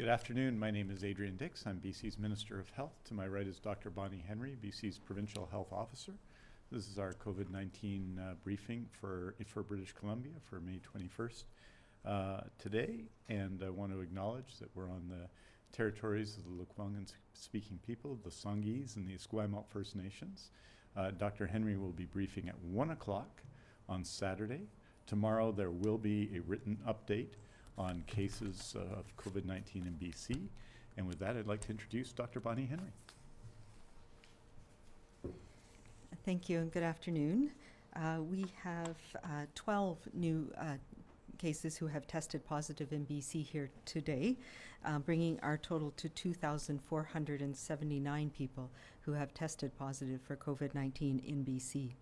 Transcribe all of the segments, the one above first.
Good afternoon. My name is Adrian Dix. I'm BC's Minister of Health. To my right is Dr. Bonnie Henry, BC's Provincial Health Officer. This is our COVID-19 briefing for British Columbia for May 21st today. And I want to acknowledge that we're on the territories of the Lekwungen-speaking people, the Songhees and the Esquimalt First Nations. Dr. Henry will be briefing at 1 o'clock on Saturday. Tomorrow there will be a written update on cases of COVID-19 in BC. And with that, I'd like to introduce Dr. Bonnie Henry. Thank you and good afternoon. We have 12 new cases who have tested positive in BC here today, bringing our total to 2,479 people who have tested positive for COVID-19 in BC.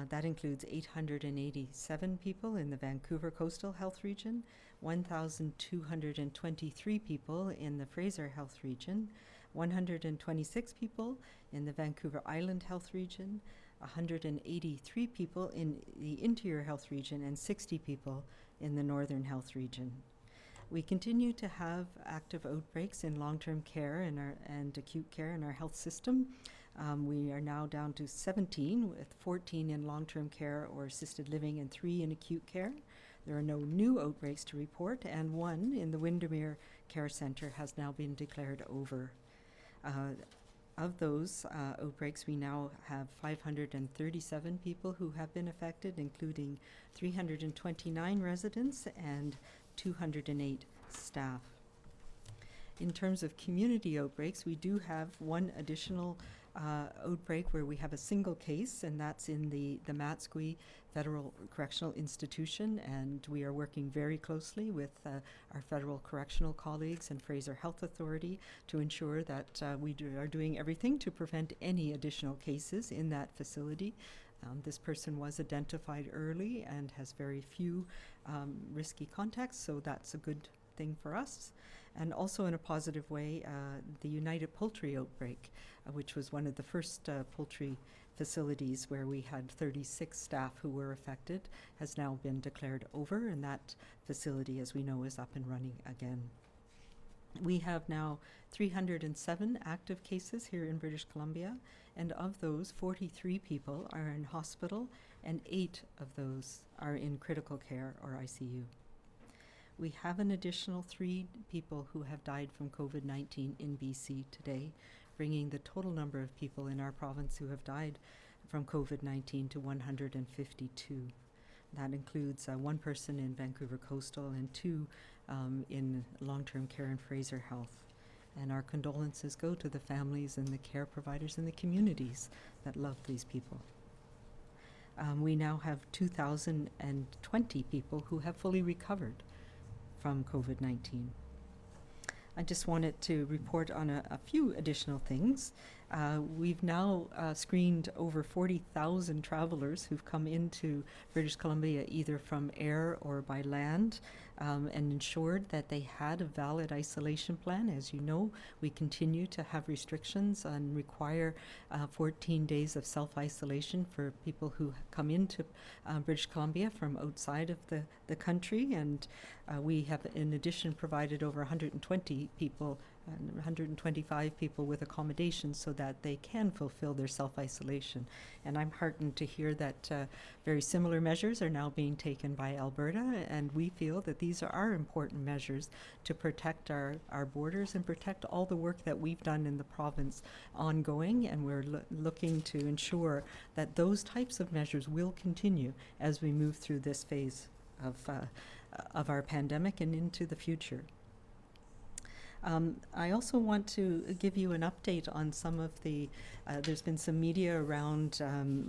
That includes 887 people in the Vancouver Coastal Health Region, 1,223 people in the Fraser Health Region, 126 people in the Vancouver Island Health Region, 183 people in the Interior Health Region, and 60 people in the Northern Health Region. We continue to have active outbreaks in long-term care and acute care in our health system. We are now down to 17, with 14 in long-term care or assisted living and 3 in acute care. There are no new outbreaks to report, and 1 in the Windermere Care Centre has now been declared over. Of those outbreaks, we now have 537 people who have been affected, including 329 residents and 208 staff. In terms of community outbreaks, we do have 1 additional outbreak where we have a single case, and that's in the Matsqui Federal Correctional Institution, and we are working very closely with our federal correctional colleagues and Fraser Health Authority to ensure that we are doing everything to prevent any additional cases in that facility. This person was identified early and has very few risky contacts, so that's a good thing for us. And also in a positive way, the United Poultry outbreak, which was one of the first poultry facilities where we had 36 staff who were affected, has now been declared over, and that facility, as we know, is up and running again. We have now 307 active cases here in British Columbia, and of those, 43 people are in hospital, and 8 of those are in critical care or ICU. We have an additional 3 people who have died from COVID-19 in BC today, bringing the total number of people in our province who have died from COVID-19 to 152. That includes 1 person in Vancouver Coastal and 2 in long-term care and Fraser Health. And our condolences go to the families and the care providers and the communities that love these people. We now have 2,020 people who have fully recovered from COVID-19. I just wanted to report on a few additional things. We've now screened over 40,000 travelers who've come into British Columbia either from air or by land, and ensured that they had a valid isolation plan. As you know, we continue to have restrictions and require 14 days of self-isolation for people who come into British Columbia from outside of the country, and we have in addition provided over 120 people, 125 people with accommodations so that they can fulfill their self-isolation. And I'm heartened to hear that very similar measures are now being taken by Alberta, and we feel that these are important measures to protect our borders and protect all the work that we've done in the province ongoing, and we're looking to ensure that those types of measures will continue as we move through this phase of our pandemic and into the future. I also want to give you an update on some of the, there's been some media around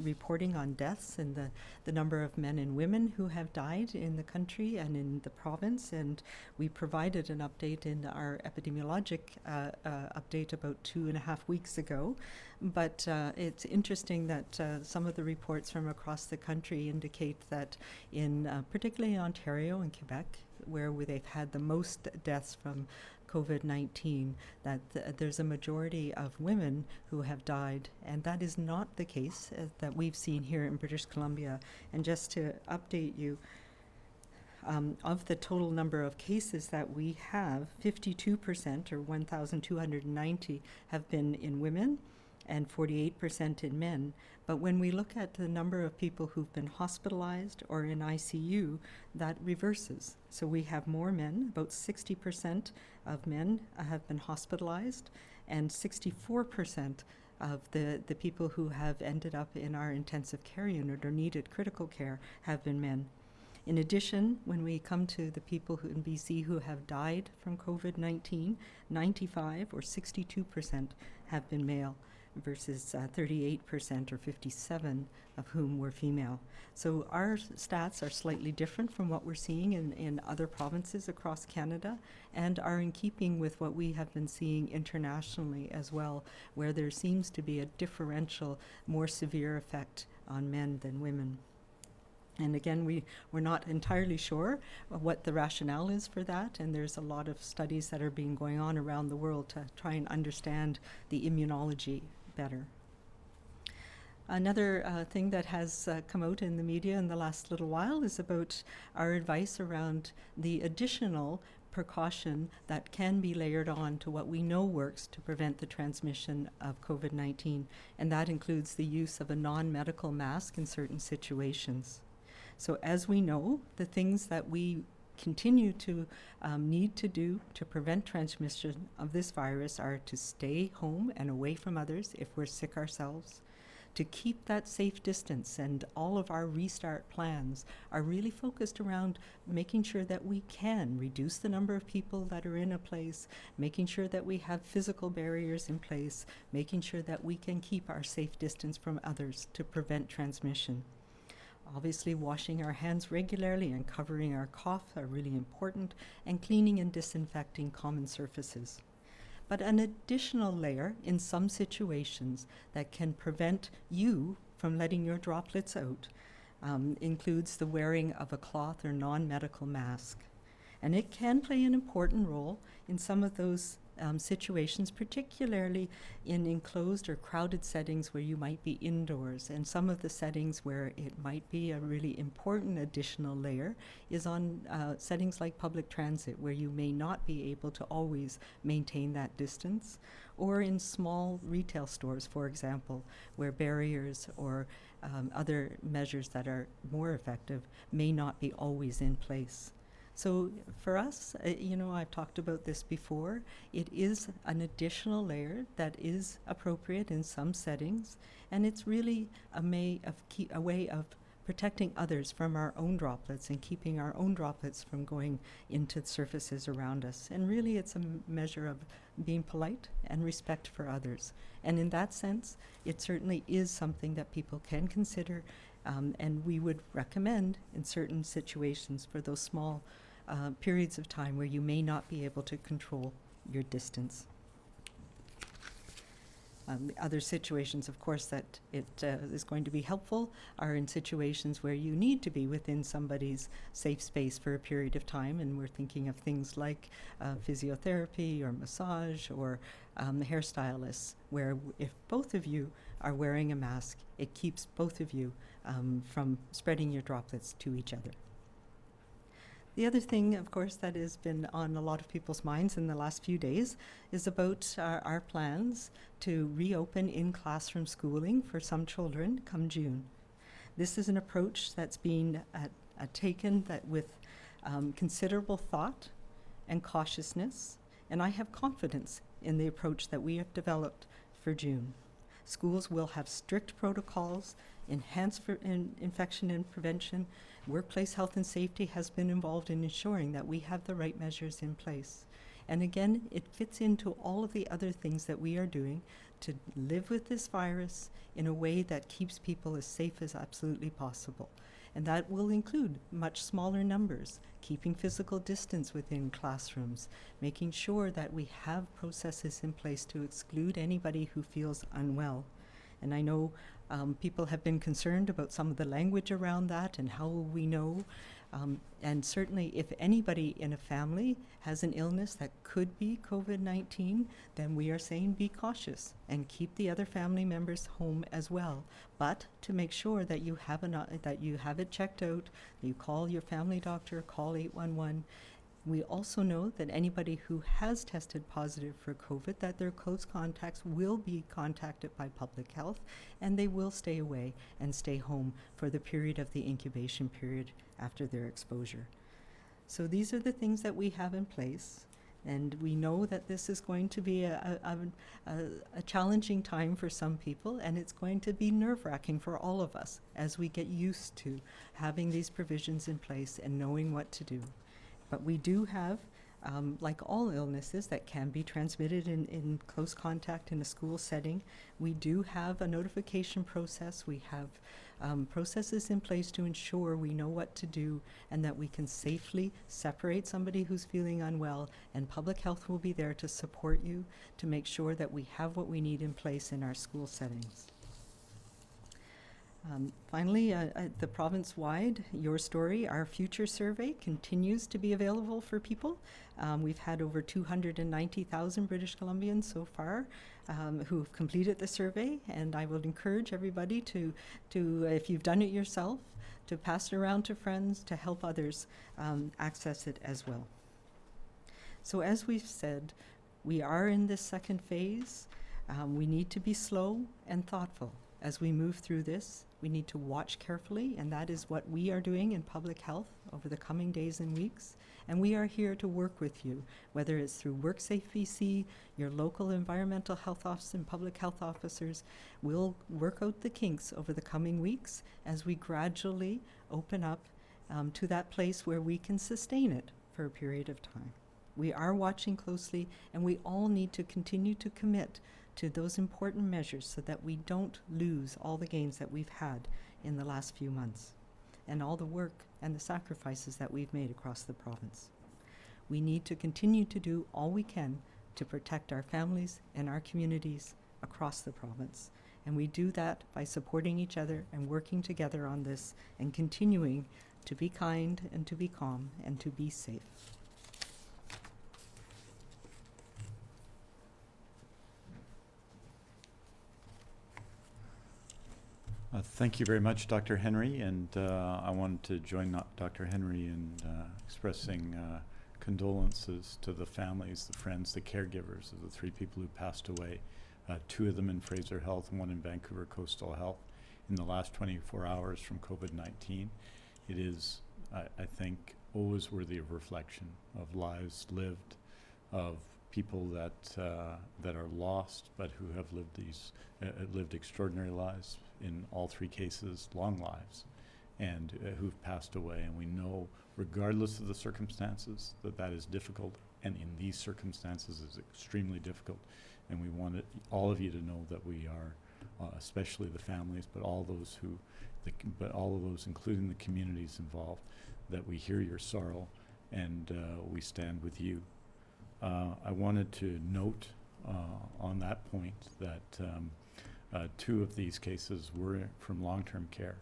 reporting on deaths and the number of men and women who have died in the country and in the province, and we provided an update in our epidemiologic update about 2.5 weeks ago. But it's interesting that some of the reports from across the country indicate that in particularly Ontario and Quebec, where they've had the most deaths from COVID-19, that there's a majority of women who have died, and that is not the case that we've seen here in British Columbia. And just to update you, of the total number of cases that we have, 52% or 1,290 have been in women and 48% in men. But when we look at the number of people who've been hospitalized or in ICU, that reverses. So we have more men, about 60% of men have been hospitalized, and 64% of the people who have ended up in our intensive care unit or needed critical care have been men. In addition, when we come to the people who in BC who have died from COVID-19, 95 or 62% have been male versus 38% or 57 of whom were female. So our stats are slightly different from what we're seeing in other provinces across Canada and are in keeping with what we have been seeing internationally as well, where there seems to be a differential, more severe effect on men than women. And again, we're not entirely sure what the rationale is for that, and there's a lot of studies that are being going on around the world to try and understand the immunology better. Another thing that has come out in the media in the last little while is about our advice around the additional precaution that can be layered on to what we know works to prevent the transmission of COVID-19, and that includes the use of a non-medical mask in certain situations. So as we know, the things that we continue to need to do to prevent transmission of this virus are to stay home and away from others if we're sick ourselves, to keep that safe distance, and all of our restart plans are really focused around making sure that we can reduce the number of people that are in a place, making sure that we have physical barriers in place, making sure that we can keep our safe distance from others to prevent transmission. Obviously, washing our hands regularly and covering our cough are really important, and cleaning and disinfecting common surfaces. But an additional layer in some situations that can prevent you from letting your droplets out includes the wearing of a cloth or non-medical mask. And it can play an important role in some of those situations, particularly in enclosed or crowded settings where you might be indoors. And some of the settings where it might be a really important additional layer is on settings like public transit, where you may not be able to always maintain that distance, or in small retail stores, for example, where barriers or other measures that are more effective may not be always in place. So for us, I've talked about this before, it is an additional layer that is appropriate in some settings, and it's really a way of protecting others from our own droplets and keeping our own droplets from going into the surfaces around us. And really it's a measure of being polite and respect for others. And in that sense, it certainly is something that people can consider, and we would recommend in certain situations for those small periods of time where you may not be able to control your distance. Other situations, of course, that it is going to be helpful are in situations where you need to be within somebody's safe space for a period of time, and we're thinking of things like physiotherapy or massage or hairstylists, where if both of you are wearing a mask, it keeps both of you from spreading your droplets to each other. The other thing, of course, that has been on a lot of people's minds in the last few days is about our plans to reopen in-classroom schooling for some children come June. This is an approach that's been taken with considerable thought and cautiousness, and I have confidence in the approach that we have developed for June. Schools will have strict protocols, enhanced infection and prevention. Workplace health and safety has been involved in ensuring that we have the right measures in place. And again, it fits into all of the other things that we are doing to live with this virus in a way that keeps people as safe as absolutely possible. And that will include much smaller numbers, keeping physical distance within classrooms, making sure that we have processes in place to exclude anybody who feels unwell. And I know people have been concerned about some of the language around that and how will we know. And certainly if anybody in a family has an illness that could be COVID-19, then we are saying be cautious and keep the other family members home as well. But to make sure that you have it checked out, you call your family doctor, call 811. We also know that anybody who has tested positive for COVID, that their close contacts will be contacted by public health, and they will stay away and stay home for the period of the incubation period after their exposure. So these are the things that we have in place, and we know that this is going to be a challenging time for some people, and it's going to be nerve-wracking for all of us as we get used to having these provisions in place and knowing what to do. But we do have, like all illnesses that can be transmitted in close contact in a school setting, we do have a notification process. We have processes in place to ensure we know what to do and that we can safely separate somebody who's feeling unwell, and public health will be there to support you to make sure that we have what we need in place in our school settings. Finally, the province-wide Your Story, Our Future survey continues to be available for people. We've had over 290,000 British Columbians so far who've completed the survey, and I would encourage everybody to, if you've done it yourself, to pass it around to friends, to help others access it as well. So as we've said, we are in this second phase. We need to be slow and thoughtful as we move through this. We need to watch carefully, and that is what we are doing in public health over the coming days and weeks. And we are here to work with you, whether it's through WorkSafe BC, your local environmental health office and public health officers. We'll work out the kinks over the coming weeks as we gradually open up to that place where we can sustain it for a period of time. We are watching closely, and we all need to continue to commit to those important measures so that we don't lose all the gains that we've had in the last few months and all the work and the sacrifices that we've made across the province. We need to continue to do all we can to protect our families and our communities across the province. And we do that by supporting each other and working together on this and continuing to be kind and to be calm and to be safe. Thank you very much, Dr. Henry, and I wanted to join Dr. Henry in expressing condolences to the families, the friends, the caregivers of the 3 people who passed away, 2 of them in Fraser Health and 1 in Vancouver Coastal Health in the last 24 hours from COVID-19. It is, I think, always worthy of reflection, of lives lived, of people that are lost, but who have lived extraordinary lives, in all 3 cases, long lives, and who've passed away. And we know, regardless of the circumstances, that is difficult, and in these circumstances is extremely difficult. And we want all of you to know that we are, especially the families, but all those including the communities involved, that we hear your sorrow and we stand with you. I wanted to note on that point that 2 of these cases were from long-term care,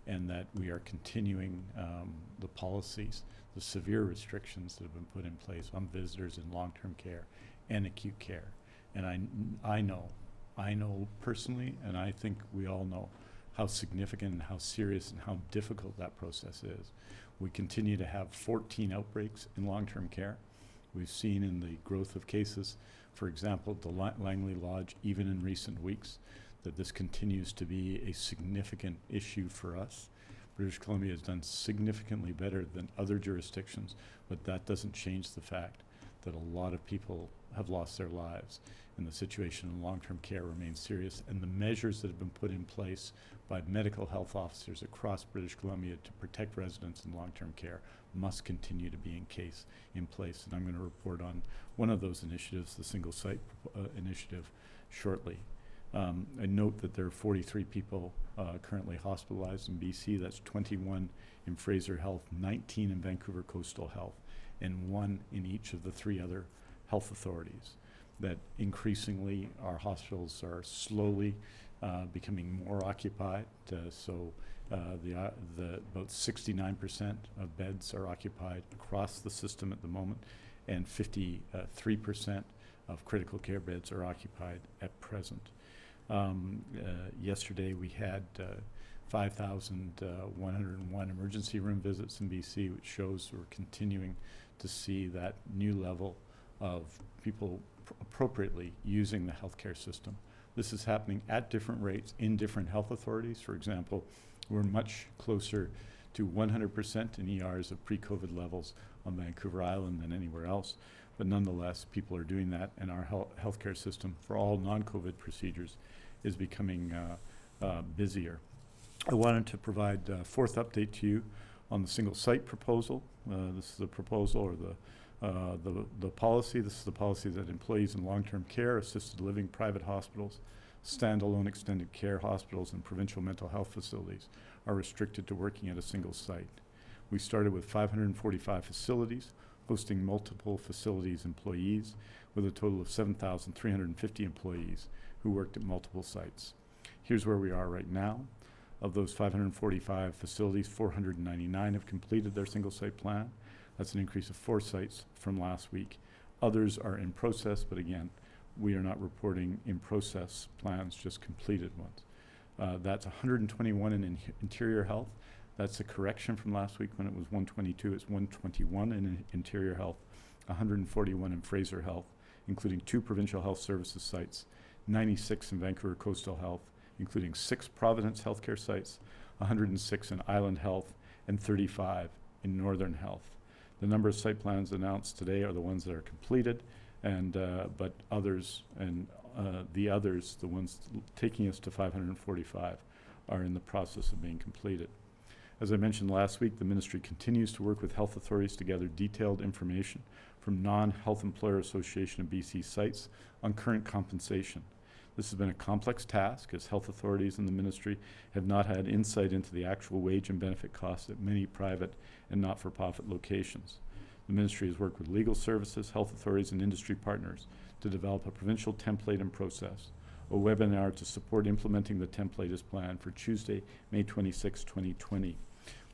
and that we are continuing the policies, the severe restrictions that have been put in place on visitors in long-term care and acute care. And I know personally, and I think we all know, how significant and how serious and how difficult that process is. We continue to have 14 outbreaks in long-term care. We've seen in the growth of cases, for example, the Langley Lodge, even in recent weeks, that this continues to be a significant issue for us. British Columbia has done significantly better than other jurisdictions, but that doesn't change the fact that a lot of people have lost their lives, and the situation in long-term care remains serious, and the measures that have been put in place by medical health officers across British Columbia to protect residents in long-term care must continue to be in place. And I'm going to report on one of those initiatives, the single site initiative, shortly. I note that there are 43 people currently hospitalized in BC. That's 21 in Fraser Health, 19 in Vancouver Coastal Health, and 1 in each of the 3 other health authorities. That increasingly our hospitals are slowly becoming more occupied. About 69% of beds are occupied across the system at the moment, and 53% of critical care beds are occupied at present. Yesterday we had 5,101 emergency room visits in BC, which shows we're continuing to see that new level of people appropriately using the healthcare system. This is happening at different rates in different health authorities. For example, we're much closer to 100% in ERs of pre-COVID levels on Vancouver Island than anywhere else. But nonetheless, people are doing that, and our healthcare system for all non-COVID procedures is becoming busier. I wanted to provide a fourth update to you on the single site proposal. This is the proposal, or the policy. This is the policy that employees in long-term care, assisted living, private hospitals, standalone extended care hospitals, and provincial mental health facilities are restricted to working at a single site. We started with 545 facilities, hosting multiple facilities employees, with a total of 7,350 employees who worked at multiple sites. Here's where we are right now. Of those 545 facilities, 499 have completed their single site plan. That's an increase of 4 sites from last week. Others are in process, but again, we are not reporting in process plans, just completed ones. That's 121 in interior health. That's a correction from last week when it was 122. It's 121 in interior health, 141 in Fraser Health, including 2 provincial health services sites, 96 in Vancouver Coastal Health, including 6 Providence healthcare sites, 106 in Island Health, and 35 in Northern Health. The number of site plans announced today are the ones that are completed, and but others, and the others, the ones taking us to 545, are in the process of being completed. As I mentioned last week, the ministry continues to work with health authorities to gather detailed information from non-Health Employer Association of BC sites on current compensation. This has been a complex task, as health authorities and the ministry have not had insight into the actual wage and benefit costs at many private and not-for-profit locations. The ministry has worked with legal services, health authorities, and industry partners to develop a provincial template and process. A webinar to support implementing the template is planned for Tuesday, May 26, 2020.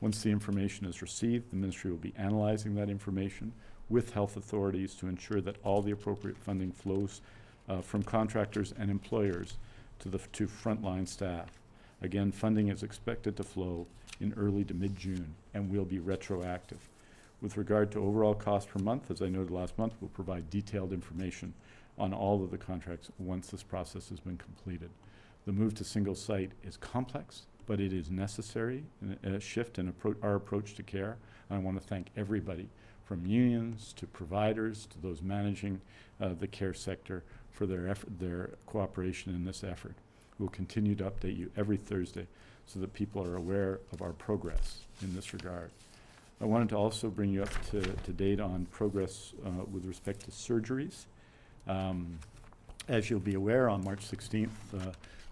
Once the information is received, the ministry will be analyzing that information with health authorities to ensure that all the appropriate funding flows from contractors and employers to frontline staff. Again, funding is expected to flow in early to mid-June and will be retroactive. With regard to overall cost per month, as I noted last month, we'll provide detailed information on all of the contracts once this process has been completed. The move to single site is complex, but it is necessary, a shift in our approach to care. And I want to thank everybody, from unions to providers to those managing the care sector, for their cooperation in this effort. We'll continue to update you every Thursday so that people are aware of our progress in this regard. I wanted to also bring you up to date on progress with respect to surgeries. As you'll be aware, on March 16th,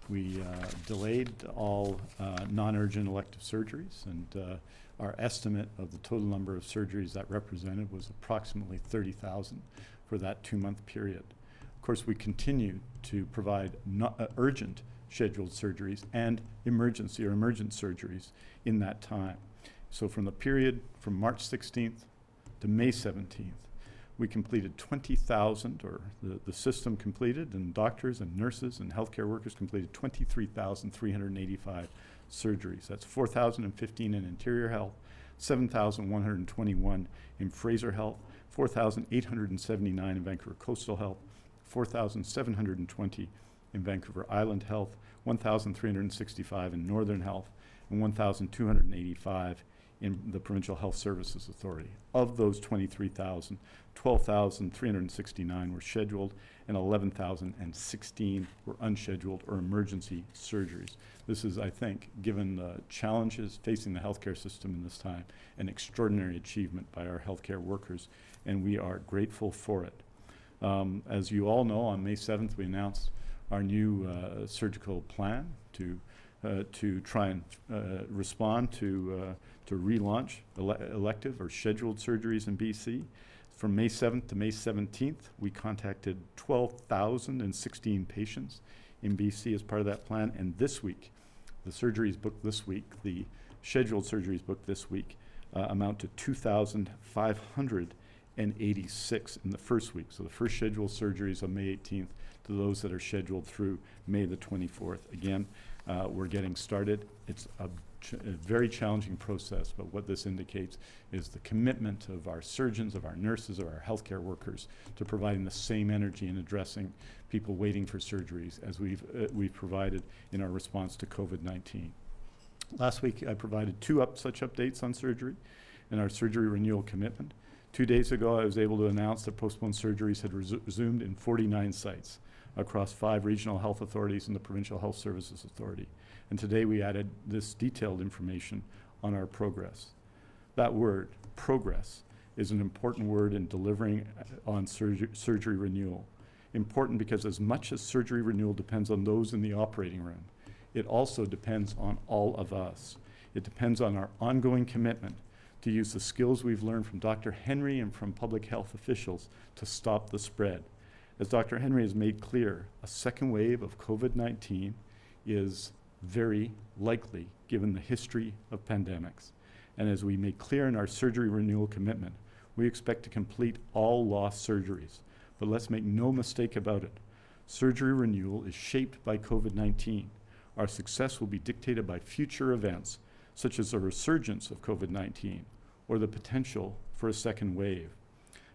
we delayed all non-urgent elective surgeries, and our estimate of the total number of surgeries that represented was approximately 30,000 for that 2-month period. Of course, we continue to provide urgent scheduled surgeries and emergency or emergent surgeries in that time. So from the period from March 16th to May 17th, we completed 20,000, or the system completed, and doctors and nurses and healthcare workers completed 23,385 surgeries. That's 4,015 in interior health, 7,121 in Fraser Health, 4,879 in Vancouver Coastal Health, 4,720 in Vancouver Island Health, 1,365 in Northern Health, and 1,285 in the Provincial Health Services Authority. Of those 23,000, 12,369 were scheduled and 11,016 were unscheduled or emergency surgeries. This is, I think, given the challenges facing the healthcare system in this time, an extraordinary achievement by our healthcare workers, and we are grateful for it. As you all know, on May 7th, we announced our new surgical plan to try and respond to relaunch elective or scheduled surgeries in BC. From May 7th to May 17th, we contacted 12,016 patients in BC as part of that plan. And this week, the surgeries booked this week, the scheduled surgeries booked this week, amount to 2,586 in the first week. So the first scheduled surgeries on May 18th to those that are scheduled through May the 24th. Again, we're getting started. It's a very challenging process, but what this indicates is the commitment of our surgeons, of our nurses, of our healthcare workers to providing the same energy in addressing people waiting for surgeries as we've provided in our response to COVID-19. Last week, I provided such updates on surgery and our surgery renewal commitment. 2 days ago, I was able to announce that postponed surgeries had resumed in 49 sites across 5 regional health authorities and the Provincial Health Services Authority. And today we added this detailed information on our progress. That word, progress, is an important word in delivering on surgery renewal. Important because as much as surgery renewal depends on those in the operating room, it also depends on all of us. It depends on our ongoing commitment to use the skills we've learned from Dr. Henry and from public health officials to stop the spread. As Dr. Henry has made clear, a second wave of COVID-19 is very likely given the history of pandemics. And as we made clear in our surgery renewal commitment, we expect to complete all lost surgeries. But let's make no mistake about it. Surgery renewal is shaped by COVID-19. Our success will be dictated by future events, such as a resurgence of COVID-19 or the potential for a second wave.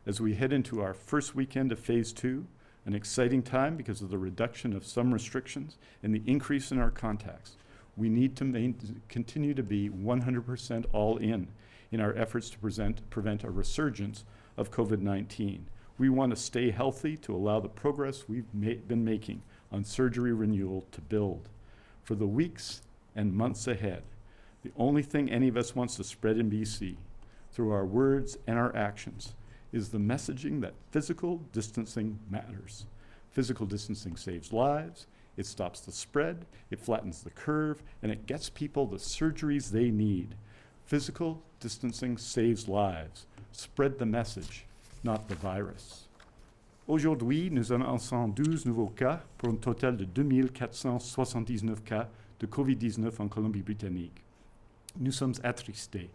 As we head into our first weekend of phase 2, an exciting time because of the reduction of some restrictions and the increase in our contacts, we need to continue to be 100% all in our efforts to prevent a resurgence of COVID-19. We want to stay healthy to allow the progress we've been making on surgery renewal to build. For the weeks and months ahead, the only thing any of us wants to spread in BC, through our words and our actions, is the messaging that physical distancing matters. Physical distancing saves lives, it stops the spread, it flattens the curve, and it gets people the surgeries they need. Physical distancing saves lives. Spread the message, not the virus. Aujourd'hui, nous annonçons 12 nouveaux cas pour un total de 2479 cas de COVID-19 en Colombie-Britannique. Nous sommes attristés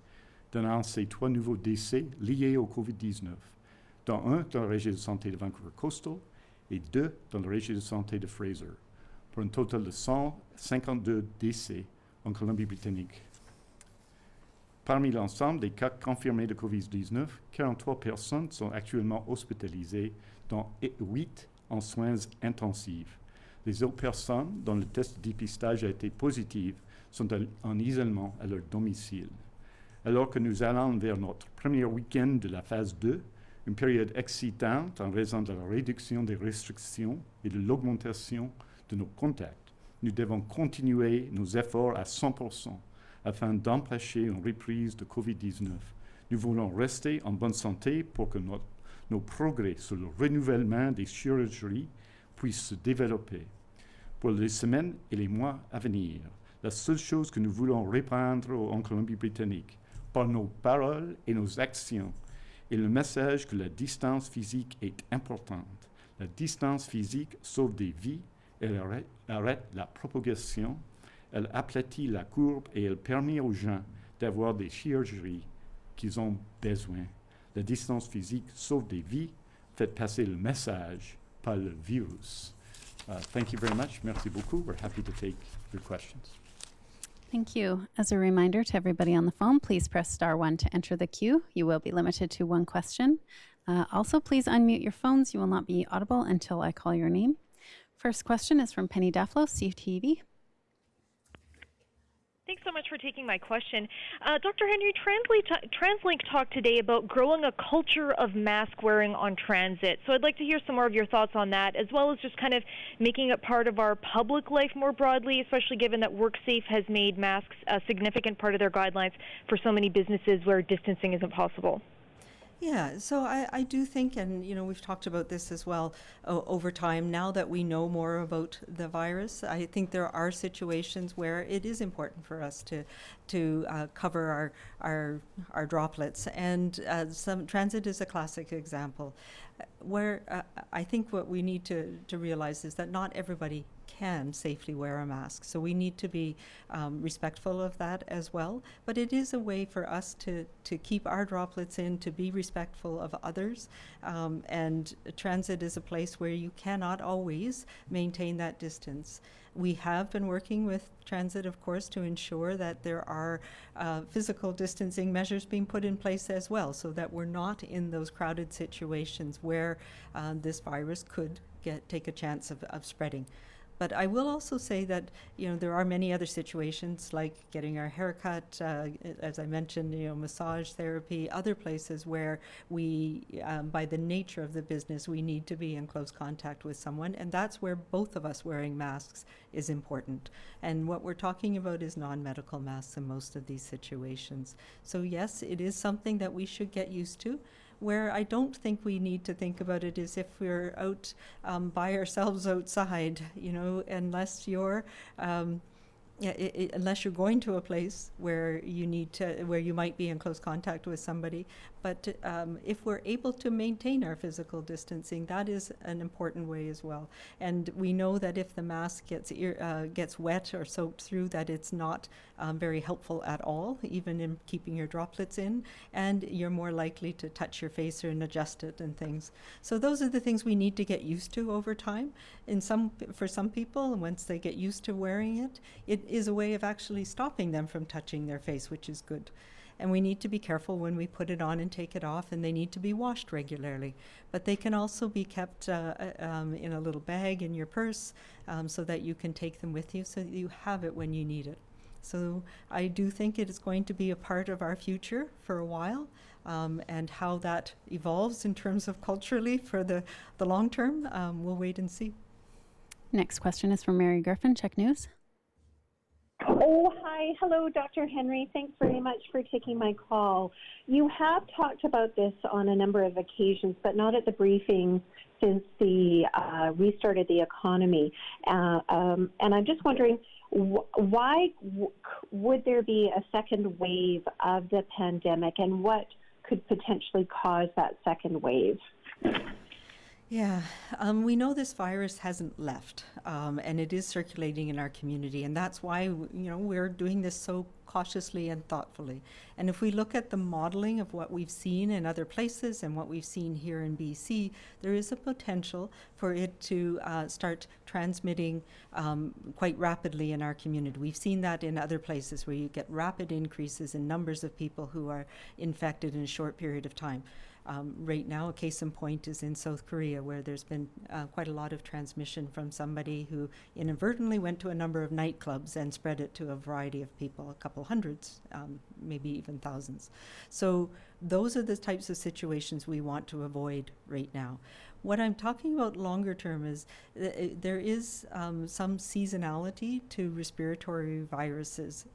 d'annoncer 3 nouveaux décès liés au COVID-19, dont un dans le région de santé de Vancouver Coastal et 2 dans le région de santé de Fraser, pour un total de 152 décès en Colombie-Britannique. Parmi l'ensemble des cas confirmés de COVID-19, 43 personnes sont actuellement hospitalisées, dont 8 en soins intensifs. Les autres personnes dont le test de dépistage a été positif sont en isolement à leur domicile. Alors que nous allons vers notre premier week-end de la phase 2, une période excitante en raison de la réduction des restrictions et de l'augmentation de nos contacts, nous devons continuer nos efforts à 100% afin d'empêcher une reprise de COVID-19. Nous voulons rester en bonne santé pour que nos progrès sur le renouvellement des chirurgies puissent se développer. Pour les semaines et les mois à venir, la seule chose que nous voulons répandre en Colombie-Britannique, par nos paroles et nos actions, est le message que la distance physique est importante. La distance physique sauve des vies, elle arrête la propagation, elle aplatit la courbe et elle permet aux gens d'avoir des chirurgies qu'ils ont besoin. La distance physique sauve des vies, fait passer le message, pas le virus. Thank you very much. Merci beaucoup. We're happy to take your questions. Thank you. As a reminder to everybody on the phone, please press star 1 to enter the queue. You will be limited to 1 question. Also, please unmute your phones. You will not be audible until I call your name. First question is from Penny Daflo, CTV. Thanks so much for taking my question. Dr. Henry, TransLink talked today about growing a culture of mask wearing on transit. So I'd like to hear some more of your thoughts on that, as well as just kind of making it part of our public life more broadly, especially given that WorkSafe has made masks a significant part of their guidelines for so many businesses where distancing isn't possible. Yeah, so I do think, and we've talked about this as well over time, now that we know more about the virus, I think there are situations where it is important for us to cover our droplets, and some transit is a classic example. I think what we need to realize is that not everybody can safely wear a mask. So we need to be respectful of that as well. But it is a way for us to keep our droplets in, to be respectful of others. And transit is a place where you cannot always maintain that distance. We have been working with transit, of course, to ensure that there are physical distancing measures being put in place as well, so that we're not in those crowded situations where this virus could take a chance of spreading. But I will also say that, there are many other situations like getting our hair cut, as I mentioned, massage therapy, other places where we, by the nature of the business, we need to be in close contact with someone. And that's where both of us wearing masks is important. And what we're talking about is non-medical masks in most of these situations. So yes, it is something that we should get used to. Where I don't think we need to think about it is if we're out by ourselves outside, unless you're unless you're going to a place where where you might be in close contact with somebody. But if we're able to maintain our physical distancing, that is an important way as well. And we know that if the mask gets wet or soaked through, that it's not very helpful at all, even in keeping your droplets in, and you're more likely to touch your face and adjust it and things. So those are the things we need to get used to over time. For some people, once they get used to wearing it, it is a way of actually stopping them from touching their face, which is good. And we need to be careful when we put it on and take it off, and they need to be washed regularly. But they can also be kept in a little bag in your purse so that you can take them with you so that you have it when you need it. So I do think it is going to be a part of our future for a while, and how that evolves in terms of culturally for the long term, we'll wait and see. Next question is from Mary Griffin, Check News. Oh, hi. Hello, Dr. Henry. Thanks very much for taking my call. You have talked about this on a number of occasions, but not at the briefing since the restart of the economy. And I'm just wondering, why would there be a second wave of the pandemic, and what could potentially cause that second wave? Yeah, we know this virus hasn't left, and it is circulating in our community, and that's why we're doing this so cautiously and thoughtfully. And if we look at the modeling of what we've seen in other places and what we've seen here in BC, there is a potential for it to start transmitting quite rapidly in our community. We've seen that in other places where you get rapid increases in numbers of people who are infected in a short period of time. Right now, a case in point is in South Korea, where there's been quite a lot of transmission from somebody who inadvertently went to a number of nightclubs and spread it to a variety of people, a couple hundreds, maybe even thousands. So those are the types of situations we want to avoid right now. What I'm talking about longer term is there is some seasonality to respiratory viruses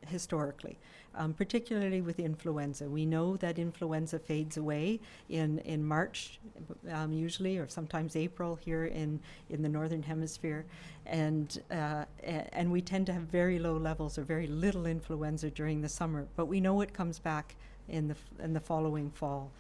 historically. Particularly with influenza. We know that influenza fades away in March, usually, or sometimes April here in the Northern Hemisphere. And we tend to have very low levels or very little influenza during the summer, but we know it comes back in the following fall.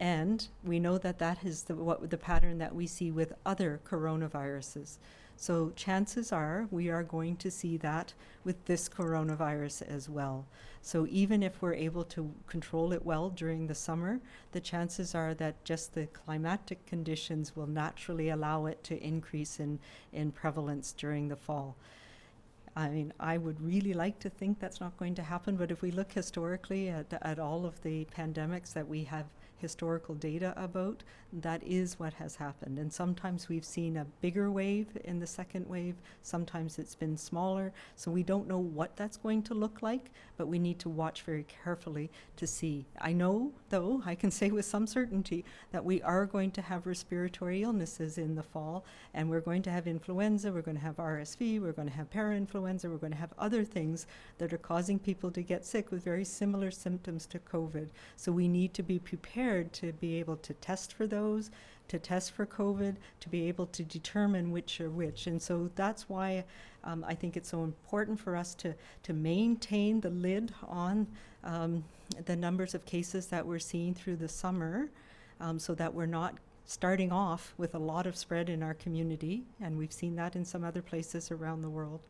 And we know that is the pattern that we see with other coronaviruses. So chances are we are going to see that with this coronavirus as well. So even if we're able to control it well during the summer, the chances are that just the climatic conditions will naturally allow it to increase in prevalence during the fall. I mean, I would really like to think that's not going to happen, but if we look historically at all of the pandemics that we have historical data about, that is what has happened. And sometimes we've seen a bigger wave in the second wave, sometimes it's been smaller, so we don't know what that's going to look like, but we need to watch very carefully to see. I know, though, I can say with some certainty that we are going to have respiratory illnesses in the fall, and we're going to have influenza, we're going to have RSV, we're going to have parainfluenza, we're going to have other things that are causing people to get sick with very similar symptoms to COVID. So we need to be prepared to be able to test for those, to test for COVID, to be able to determine which are which. And so that's why I think it's so important for us to maintain the lid on the numbers of cases that we're seeing through the summer, so that we're not starting off with a lot of spread in our community, and we've seen that in some other places around the world,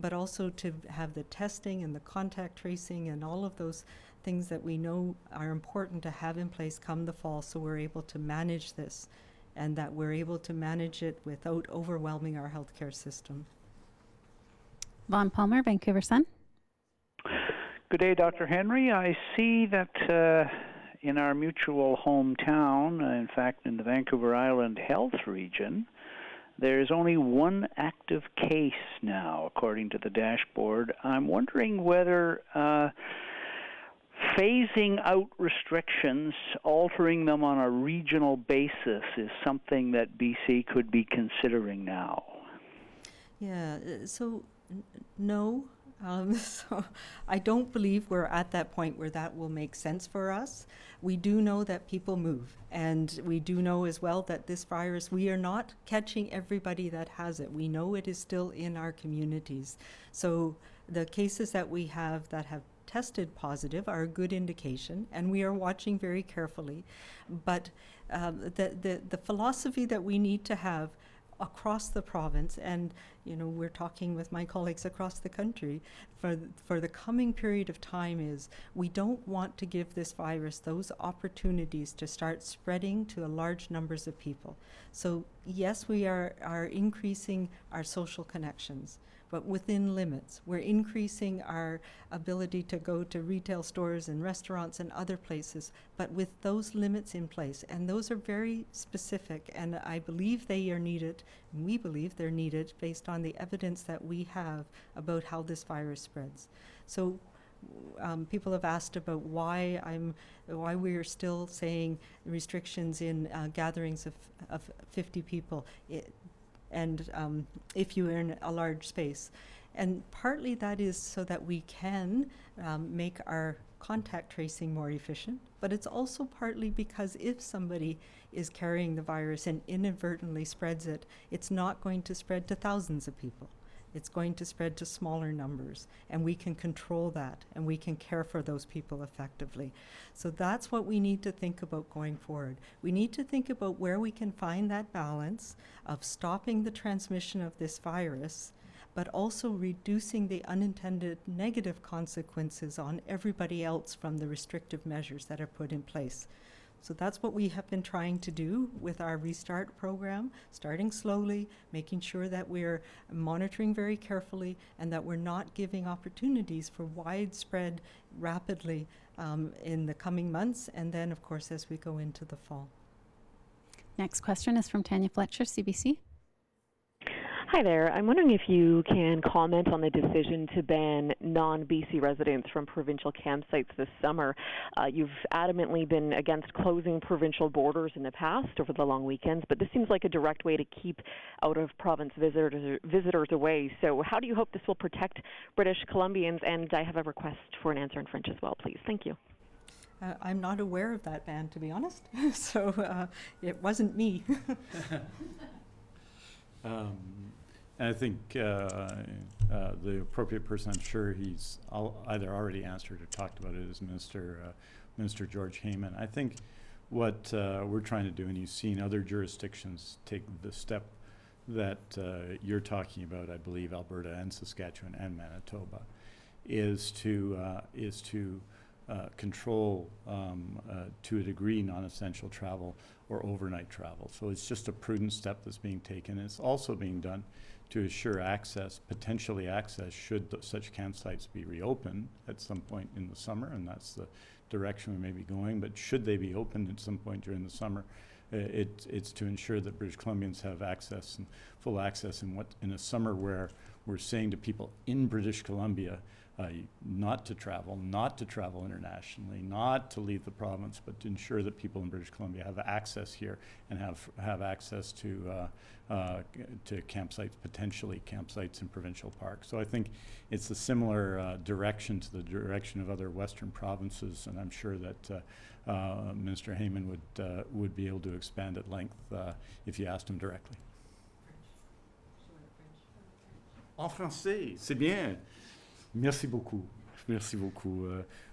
but also to have the testing and the contact tracing and all of those things that we know are important to have in place come the fall, so we're able to manage this and that we're able to manage it without overwhelming our healthcare system. Vaughn Palmer, Vancouver Sun. Good day, Dr. Henry. I see that in our mutual hometown, in fact, in the Vancouver Island Health Region, there's only one active case now, according to the dashboard. I'm wondering whether phasing out restrictions, altering them on a regional basis, is something that BC could be considering now. Yeah, so no. So I don't believe we're at that point where that will make sense for us. We do know that people move, and we do know as well that this virus, we are not catching everybody that has it. We know it is still in our communities. So the cases that we have that have tested positive are a good indication, and we are watching very carefully. But the philosophy that we need to have across the province, and we're talking with my colleagues across the country for the coming period of time, is we don't want to give this virus those opportunities to start spreading to large numbers of people. So yes, we are increasing our social connections, but within limits. We're increasing our ability to go to retail stores and restaurants and other places, but with those limits in place. And those are very specific, and I believe they are needed, and we believe they're needed based on the evidence that we have about how this virus spreads. So people have asked about why we're still saying restrictions in gatherings of 50 people. And if you are in a large space. And partly that is so that we can make our contact tracing more efficient, but it's also partly because if somebody is carrying the virus and inadvertently spreads it, it's not going to spread to thousands of people. It's going to spread to smaller numbers, and we can control that, and we can care for those people effectively. So that's what we need to think about going forward. We need to think about where we can find that balance of stopping the transmission of this virus, but also reducing the unintended negative consequences on everybody else from the restrictive measures that are put in place. So that's what we have been trying to do with our Restart program, starting slowly, making sure that we're monitoring very carefully and that we're not giving opportunities for widespread rapidly in the coming months, and then, of course, as we go into the fall. Next question is from Tanya Fletcher, CBC. Hi there. I'm wondering if you can comment on the decision to ban non-BC residents from provincial campsites this summer. You've adamantly been against closing provincial borders in the past over the long weekends, but this seems like a direct way to keep out-of-province visitors away. So how do you hope this will protect British Columbians? And I have a request for an answer in French as well, please. Thank you. I'm not aware of that ban, to be honest, so it wasn't me. And I think the appropriate person, I'm sure he's either already answered or talked about it, is Minister George Heyman. I think what we're trying to do, and you've seen other jurisdictions take the step that you're talking about, I believe Alberta and Saskatchewan and Manitoba, is to control to a degree non-essential travel or overnight travel. So it's just a prudent step that's being taken. It's also being done to assure access, potentially access, should such campsites be reopened at some point in the summer, and that's the direction we may be going. But should they be opened at some point during the summer, it's to ensure that British Columbians have access and full access in a summer where we're saying to people in British Columbia, not to travel internationally, not to leave the province, but to ensure that people in British Columbia have access here and have access to campsites, potentially campsites in provincial parks. So I think it's a similar direction to the direction of other Western provinces, and I'm sure that Minister Heyman would be able to expand at length if you asked him directly. En français, c'est bien. Merci beaucoup. Merci beaucoup.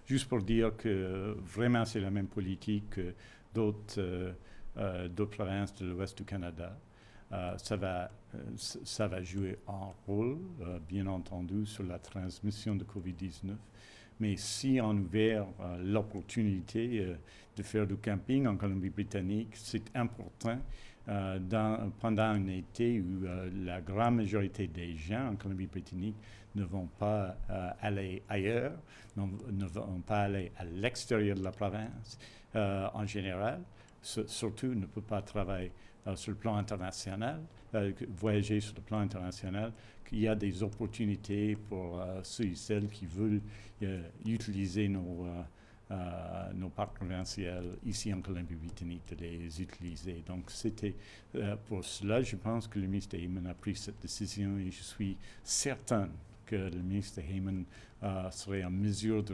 Juste pour dire que vraiment c'est la même politique d'autres provinces de l'ouest du Canada. Ça va jouer un rôle, bien entendu, sur la transmission de COVID-19. Mais si on ouvre l'opportunité de faire du camping en Colombie-Britannique, c'est important pendant un été où la grande majorité des gens en Colombie-Britannique ne vont pas aller ailleurs, ne vont pas aller à l'extérieur de la province en général, surtout ne peut pas travailler sur le plan international, voyager sur le plan international, qu'il y a des opportunités pour ceux et celles qui veulent utiliser nos parcs provinciaux ici en Colombie-Britannique, de les utiliser. Donc, c'était pour cela, je pense que le ministre Heyman a pris cette décision et je suis certain que le ministre Heyman serait en mesure de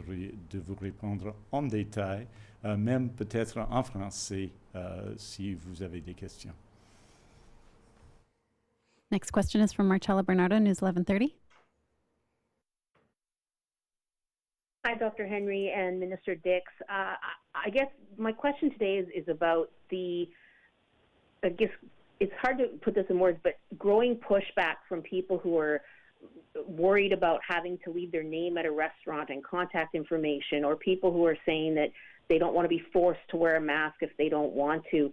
vous répondre en détail, même peut-être en français, si vous avez des questions. Next question is from Marcella Bernardo, News 1130. Hi, Dr. Henry and Minister Dix. I guess my question today is about I guess it's hard to put this in words, but growing pushback from people who are worried about having to leave their name at a restaurant and contact information, or people who are saying that they don't want to be forced to wear a mask if they don't want to.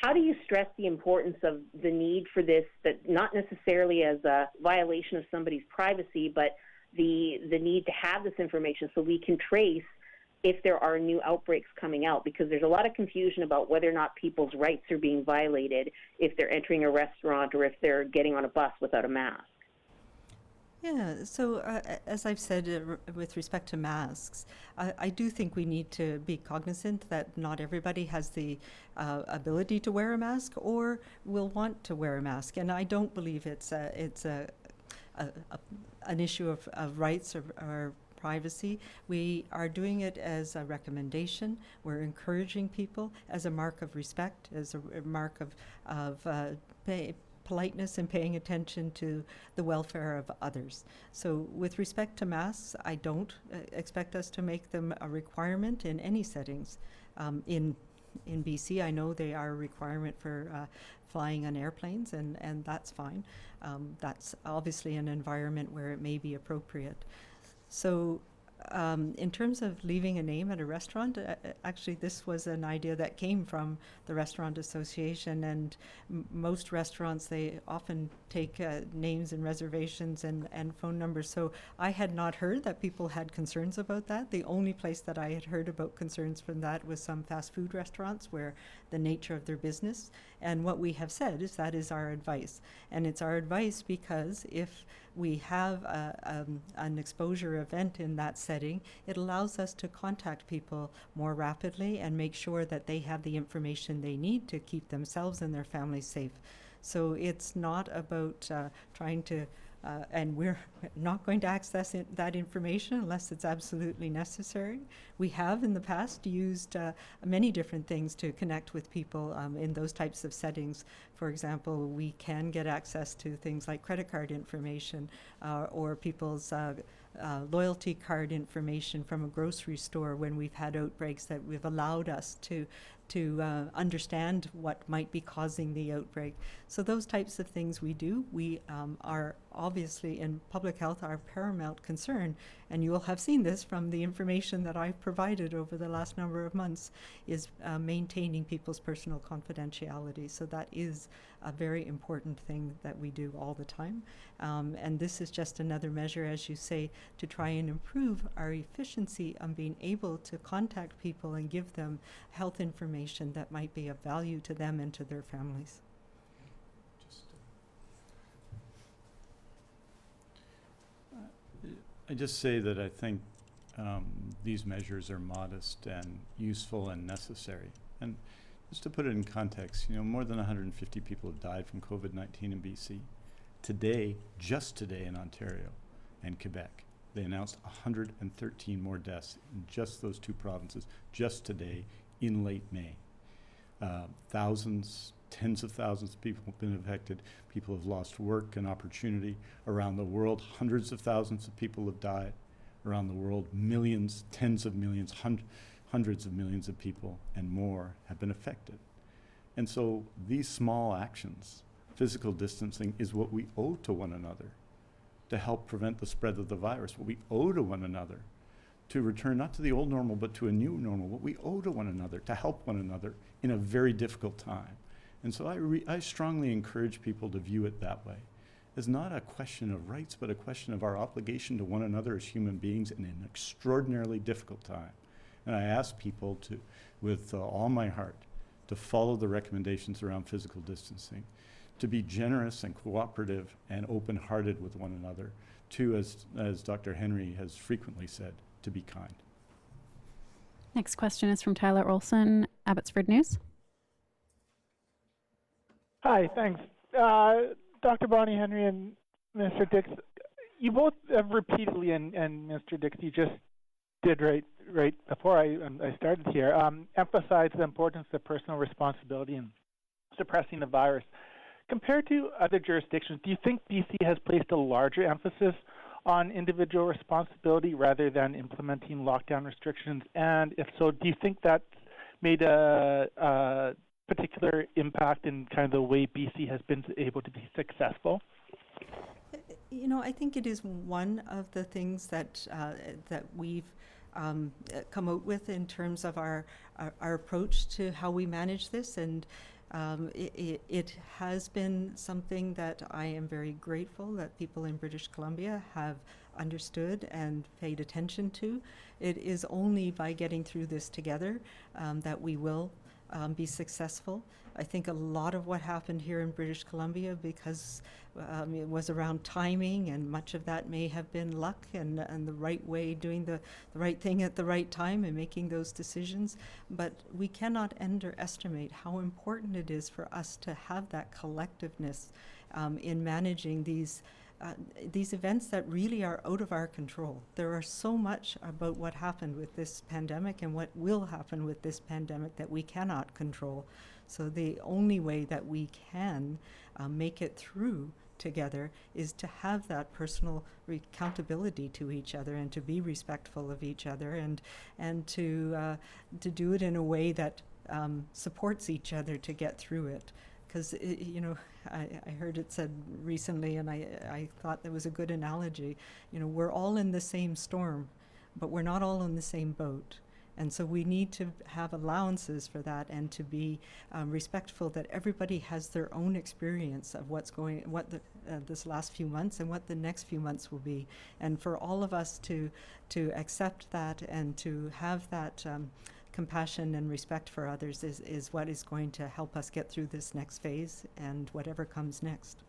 How do you stress the importance of the need for this, that not necessarily as a violation of somebody's privacy, but the need to have this information so we can trace if there are new outbreaks coming out? Because there's a lot of confusion about whether or not people's rights are being violated if they're entering a restaurant or if they're getting on a bus without a mask. Yeah, so as I've said with respect to masks, I do think we need to be cognizant that not everybody has the ability to wear a mask or will want to wear a mask. And I don't believe it's an issue of rights or privacy. We are doing it as a recommendation. We're encouraging people as a mark of respect, as a mark of politeness and paying attention to the welfare of others. So with respect to masks, I don't expect us to make them a requirement in any settings. In BC, I know they are a requirement for flying on airplanes, and that's fine. That's obviously an environment where it may be appropriate. So in terms of leaving a name at a restaurant, actually this was an idea that came from the Restaurant Association, and most restaurants, they often take names and reservations and phone numbers. So I had not heard that people had concerns about that. The only place that I had heard about concerns from that was some fast food restaurants where the nature of their business. And what we have said is that is our advice. And it's our advice because if we have an exposure event in that setting, it allows us to contact people more rapidly and make sure that they have the information they need to keep themselves and their families safe. So it's not about trying to, and we're not going to access that information unless it's absolutely necessary. We have in the past used many different things to connect with people in those types of settings. For example, we can get access to things like credit card information or people's loyalty card information from a grocery store when we've had outbreaks that we've allowed us to understand what might be causing the outbreak. So those types of things we do. We are obviously in public health our paramount concern, and you will have seen this from the information that I've provided over the last number of months, is maintaining people's personal confidentiality. So that is a very important thing that we do all the time. And this is just another measure, as you say, to try and improve our efficiency on being able to contact people and give them health information that might be of value to them and to their families. I just say that I think these measures are modest and useful and necessary. And just to put it in context, more than 150 people have died from COVID-19 in BC. Today, just today in Ontario and Quebec, they announced 113 more deaths in just those two provinces, just today in late May. Thousands, tens of thousands of people have been affected. People have lost work and opportunity around the world. Hundreds of thousands of people have died around the world. Millions, tens of millions, hundreds of millions of people and more have been affected. And so these small actions, physical distancing, is what we owe to one another to help prevent the spread of the virus, what we owe to one another to return not to the old normal but to a new normal, what we owe to one another to help one another in a very difficult time. And so I strongly encourage people to view it that way, as not a question of rights, but a question of our obligation to one another as human beings in an extraordinarily difficult time. And I ask people to, with all my heart, to follow the recommendations around physical distancing, to be generous and cooperative and open-hearted with one another, to, as Dr. Henry has frequently said, to be kind. Next question is from Tyler Olson, Abbotsford News. Hi, thanks. Dr. Bonnie Henry and Mr. Dix, you both have repeatedly, and Mr. Dix, you just did right before I started here, emphasized the importance of personal responsibility in suppressing the virus. Compared to other jurisdictions, do you think BC has placed a larger emphasis on individual responsibility rather than implementing lockdown restrictions? And if so, do you think that made a particular impact in kind of the way BC has been able to be successful? You know, I think it is one of the things that that we've come out with in terms of our approach to how we manage this, and it has been something that I am very grateful that people in British Columbia have understood and paid attention to. It is only by getting through this together that we will be successful. I think a lot of what happened here in British Columbia, because it was around timing, and much of that may have been luck and the right way, doing the right thing at the right time and making those decisions. But we cannot underestimate how important it is for us to have that collectiveness in managing these events that really are out of our control. There are so much about what happened with this pandemic and what will happen with this pandemic that we cannot control. So the only way that we can make it through together is to have that personal accountability to each other and to be respectful of each other, and to do it in a way that supports each other to get through it. Because, you know, I heard it said recently, and I thought that was a good analogy. You know, we're all in the same storm, but we're not all in the same boat. And so we need to have allowances for that, and to be respectful that everybody has their own experience of this last few months and what the next few months will be. And for all of us to accept that and to have that compassion and respect for others is what is going to help us get through this next phase and whatever comes next.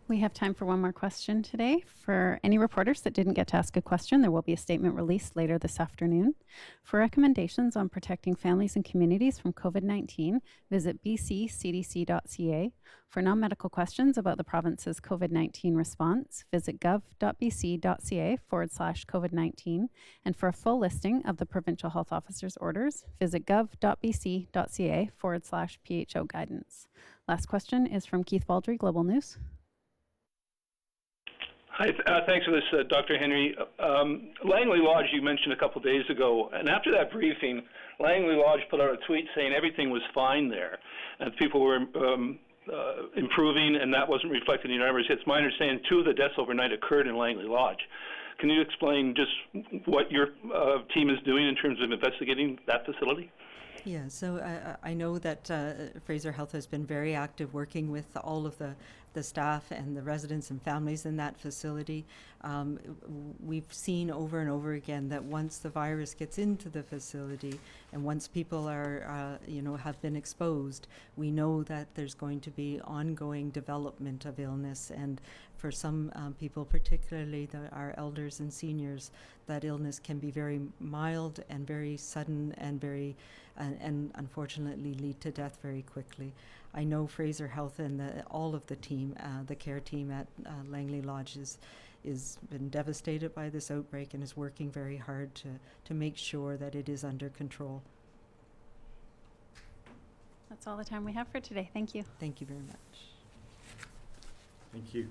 We have time for one more question today. For any reporters that didn't get to ask a question, there will be a statement released later this afternoon. For recommendations on protecting families and communities from COVID-19, visit bccdc.ca. For non-medical questions about the province's COVID-19 response, visit gov.bc.ca/COVID-19. And for a full listing of the Provincial Health Officer's orders, visit gov.bc.ca/PHO guidance. Last question is from Keith Baldry, Global News. Hi, thanks for this, Dr. Henry. Langley Lodge, you mentioned a couple days ago, and after that briefing, Langley Lodge put out a tweet saying everything was fine there, and people were improving, and that wasn't reflected in your numbers. It's my understanding 2 of the deaths overnight occurred in Langley Lodge. Can you explain just what your team is doing in terms of investigating that facility? Yeah, so I know that Fraser Health has been very active working with all of the staff and the residents and families in that facility. We've seen over and over again that once the virus gets into the facility and once people are, have been exposed, we know that there's going to be ongoing development of illness. And for some people, particularly our elders and seniors, that illness can be very mild and very sudden and very and unfortunately lead to death very quickly. I know Fraser Health and all of the team, the care team at Langley Lodge is been devastated by this outbreak and is working very hard to make sure that it is under control. That's all the time we have for today. Thank you. Thank you very much. Thank you.